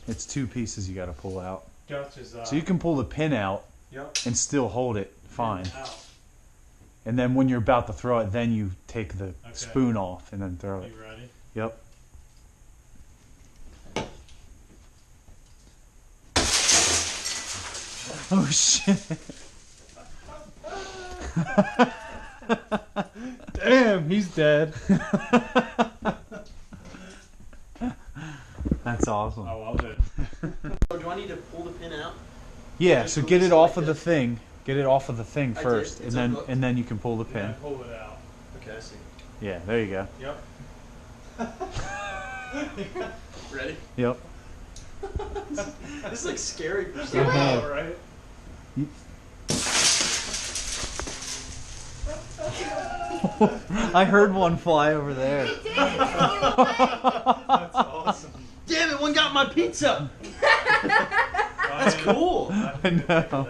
It's 2 pieces you got to pull out. Gotcha. So you can pull the pin out and still hold it fine. And then when you're about to throw it, then you take the spoon off and then throw it. You ready? Yep. Oh shit. Damn, he's dead. That's awesome. I love it. So do I need to pull the pin out? Yeah, so get it off of the thing. Get it off of the thing first, It's and unhooked. then you can pull the pin. Yeah, pull it out. Okay, I see. Yeah, there you go. Yep. Ready? Yep. This is like scary for I some. know, right? I heard one fly over there. That's awesome. Damn it, one got my pizza! That's cool. I know.